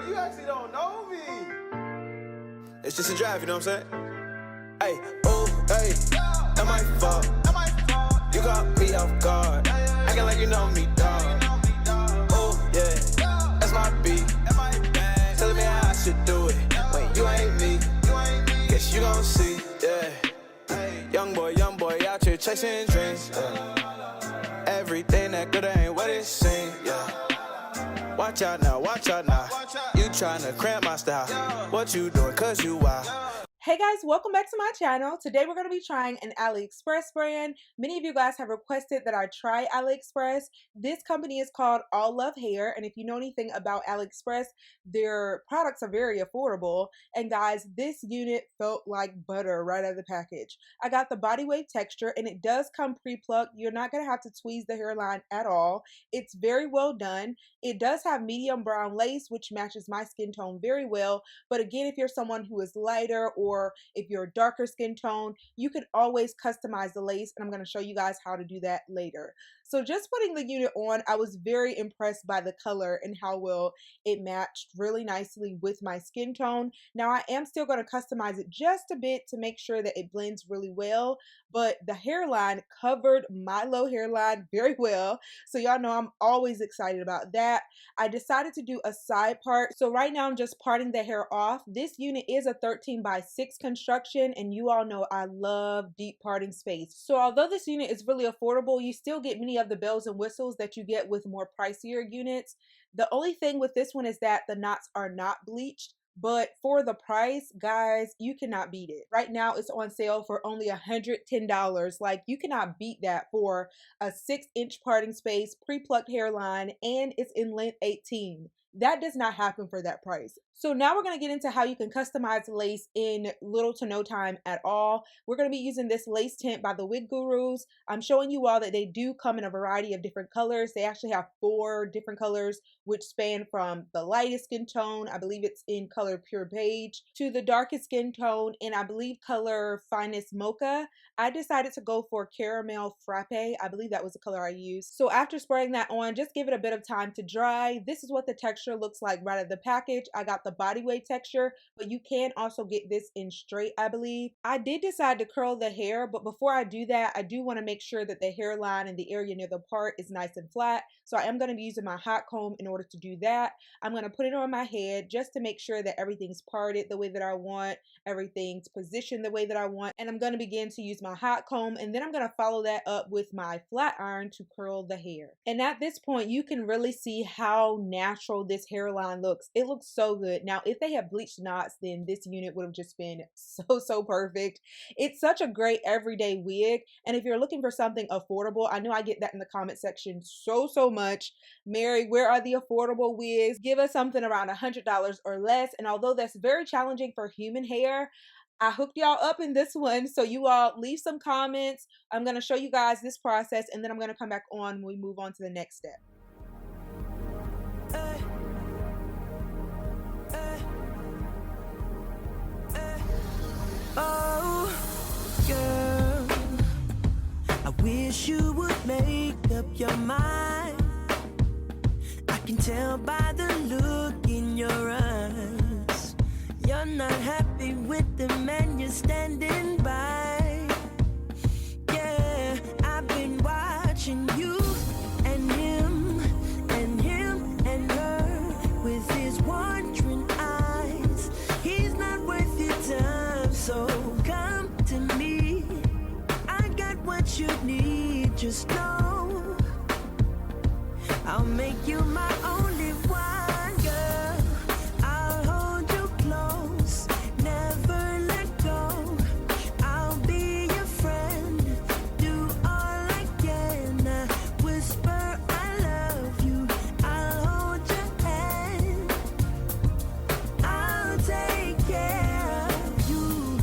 but you actually don't know me. It's just a drive, you know what I'm saying? Hey, oh, hey, that my fault. You got me off guard. Acting like you know me, dog. Oh, yeah, that's my beat. Telling me how I should do it. When you ain't me, guess you gon' see, yeah. Young boy out here chasing dreams. Everything that good ain't what it seems, yeah. Watch out now, you tryna cramp my style. What you doing, cause you wild. Hey guys, welcome back to my channel. Today we're going to be trying an Aliexpress brand. Many of you guys have requested that I try Aliexpress. This company is called Allove Hair, and if you know anything about Aliexpress, their products are very affordable. And guys, this unit felt like butter right out of the package. I got the Bodywave texture, and it does come pre-plucked. You're not going to have to tweeze the hairline at all. It's very well done. It does have medium brown lace, which matches my skin tone very well. But again, if you're someone who is lighter or if you're a darker skin tone, you could always customize the lace, and I'm going to show you guys how to do that later. So just putting the unit on, I was very impressed by the color and how well it matched really nicely with my skin tone. Now I am still going to customize it just a bit to make sure that it blends really well, but the hairline covered my low hairline very well. So y'all know I'm always excited about that. I decided to do a side part. So right now I'm just parting the hair off. This unit is a 13x6 construction, and you all know I love deep parting space. So although this unit is really affordable, you still get many of the bells and whistles that you get with more pricier units. The only thing with this one is that the knots are not bleached, but for the price, guys, you cannot beat it. Right now it's on sale for only $110. Like, you cannot beat that for a 6-inch parting space, pre-plucked hairline, and it's in length 18. That does not happen for that price. So now we're going to get into how you can customize lace in little to no time at all. We're going to be using this lace tint by the Wig Gurus. I'm showing you all that they do come in a variety of different colors. They actually have 4 different colors, which span from the lightest skin tone, I believe it's in color pure beige, to the darkest skin tone, and I believe color finest mocha. I decided to go for caramel frappe. I believe that was the color I used. So after spraying that on, just give it a bit of time to dry. This is what the texture looks like right out of the package. I got the Bodywave texture, but you can also get this in straight, I believe. I did decide to curl the hair, but before I do that, I do want to make sure that the hairline and the area near the part is nice and flat. So I am going to be using my hot comb in order to do that. I'm going to put it on my head just to make sure that everything's parted the way that I want, everything's positioned the way that I want, and I'm going to begin to use my hot comb, and then I'm going to follow that up with my flat iron to curl the hair. And at this point, you can really see how natural this hairline looks. It looks so good. Now, if they had bleached knots, then this unit would have just been so perfect. It's such a great everyday wig, and if you're looking for something affordable, I know I get that in the comment section so much. Mary, where are the affordable wigs? Give us something around $100 or less. And although that's very challenging for human hair, I hooked y'all up in this one, so you all leave some comments. I'm going to show you guys this process, and then I'm going to come back on when we move on to the next step. Oh, girl, I wish you would make up your mind. I can tell by the look in your eyes. You're not happy with the man you're standing by. Yeah, I've been watching you and him and her with his wandering eyes. He's not worth your time, so come to me. I got what you need, just know I'll make you my only one, girl. I'll hold you close, never let go. I'll be your friend, do all I can. Whisper I love you, I'll hold your hand. I'll take care of you,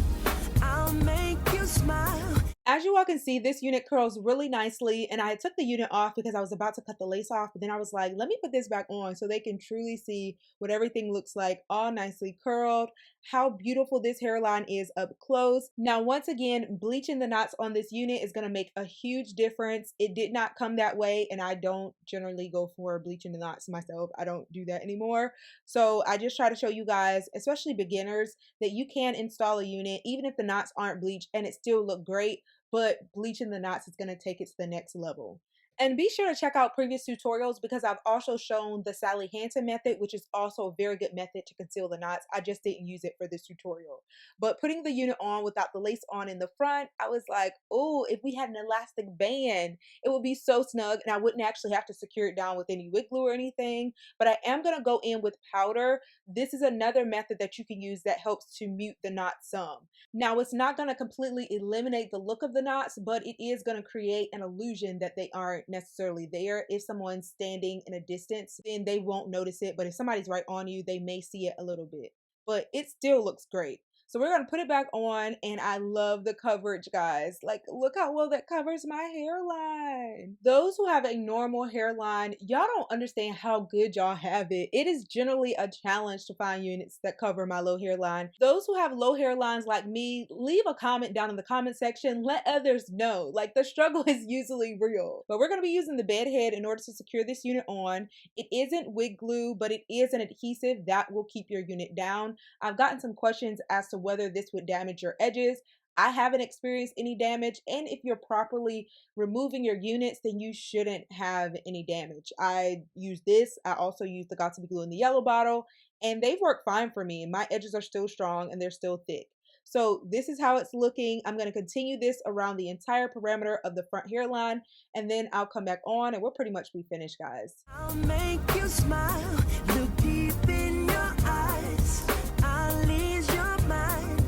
I'll make you smile. As you all can see, this unit curls really nicely, and I took the unit off because I was about to cut the lace off, but then I was like, let me put this back on so they can truly see what everything looks like, all nicely curled, how beautiful this hairline is up close. Now, once again, bleaching the knots on this unit is going to make a huge difference. It did not come that way, and I don't generally go for bleaching the knots myself. I don't do that anymore. So I just try to show you guys, especially beginners, that you can install a unit even if the knots aren't bleached and it still look great, but bleaching the knots is going to take it to the next level. And be sure to check out previous tutorials because I've also shown the Sally Hansen method, which is also a very good method to conceal the knots. I just didn't use it for this tutorial. But putting the unit on without the lace on in the front, I was like, oh, if we had an elastic band, it would be so snug and I wouldn't actually have to secure it down with any wig glue or anything. But I am going to go in with powder. This is another method that you can use that helps to mute the knots some. Now, it's not going to completely eliminate the look of the knots, but it is going to create an illusion that they aren't necessarily there. If someone's standing in a distance, then they won't notice it, but if somebody's right on you, they may see it a little bit, but it still looks great. So we're going to put it back on, and I love the coverage, guys. Like, look how well that covers my hairline. Those who have a normal hairline, y'all don't understand how good y'all have it. It is generally a challenge to find units that cover my low hairline. Those who have low hairlines like me, leave a comment down in the comment section. Let others know. Like, the struggle is usually real. But we're going to be using the bed head in order to secure this unit on. It isn't wig glue, but it is an adhesive that will keep your unit down. I've gotten some questions as to whether this would damage your edges. I haven't experienced any damage, and if you're properly removing your units, then you shouldn't have any damage. I use this. I also use the Got2b glue in the yellow bottle, and they've worked fine for me. My edges are still strong and they're still thick. So this is how it's looking. I'm going to continue this around the entire parameter of the front hairline, and then I'll come back on and we'll pretty much be finished, guys. I'll make you smile, look deep in your eyes, I'll ease your mind,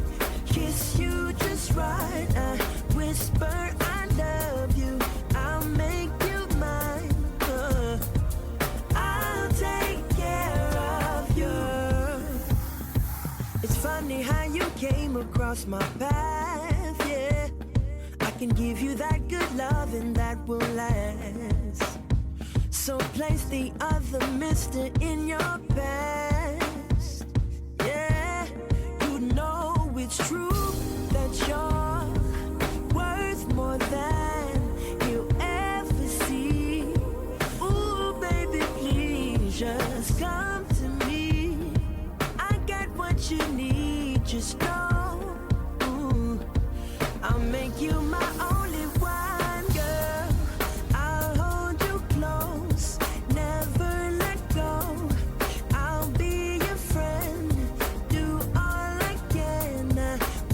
kiss you just right, whisper I love you, I'll make you mine, I'll take care of you. It's funny how you came across my path, yeah, I can give you that good love and that will last. So place the other mister in your past. Yeah, you know it's true that you're worth more than you ever see. Ooh, baby, please just come to me. I got what you need, just know. Ooh, I'll make you my only one, girl. I'll hold you close, never let go. I'll be your friend, do all I can.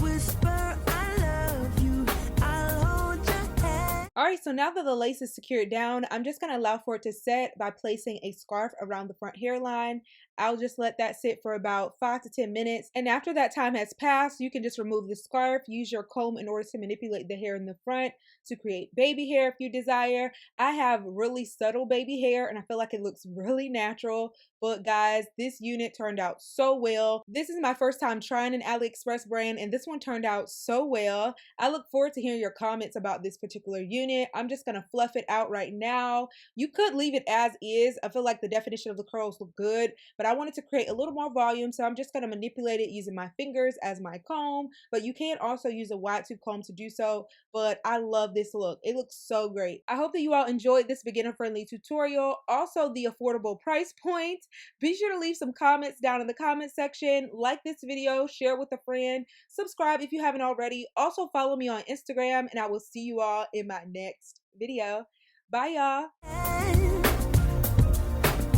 Whisper I love you, I'll hold your hand. All right, so now that the lace is secured down, I'm just going to allow for it to set by placing a scarf around the front hairline. I'll just let that sit for about 5 to 10 minutes. And after that time has passed, you can just remove the scarf, use your comb in order to manipulate the hair in the front to create baby hair if you desire. I have really subtle baby hair and I feel like it looks really natural. But guys, this unit turned out so well. This is my first time trying an AliExpress brand and this one turned out so well. I look forward to hearing your comments about this particular unit. I'm just gonna fluff it out right now. You could leave it as is. I feel like the definition of the curls look good, but I wanted to create a little more volume, so I'm just going to manipulate it using my fingers as my comb, but you can also use a wide tooth comb to do so. But I love this look. It looks so great. I hope that you all enjoyed this beginner friendly tutorial, also the affordable price point. Be sure to leave some comments down in the comment section, like this video, share with a friend, subscribe if you haven't already, also follow me on Instagram, and I will see you all in my next video. Bye y'all.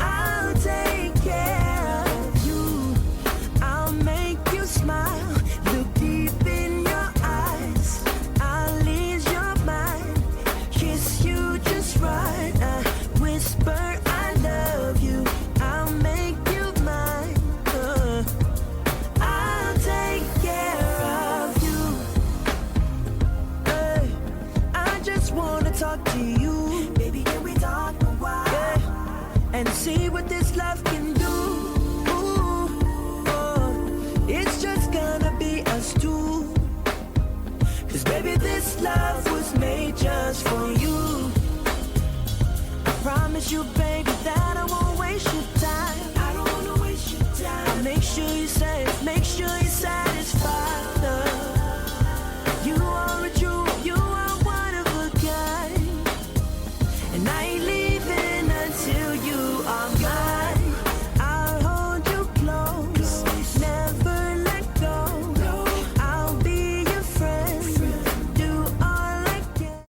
I'll take care of you. I'll make you smile. Look deep in your eyes. I'll ease your mind. Kiss you just right. Whisper I love you. I'll make you mine. I'll take care of you. I just wanna talk to you. Baby, can we talk a while? Yeah. And see what this love can do. It's just gonna be us two. 'Cause baby, this love was made just for you. I promise you, baby, that I won't waste your time.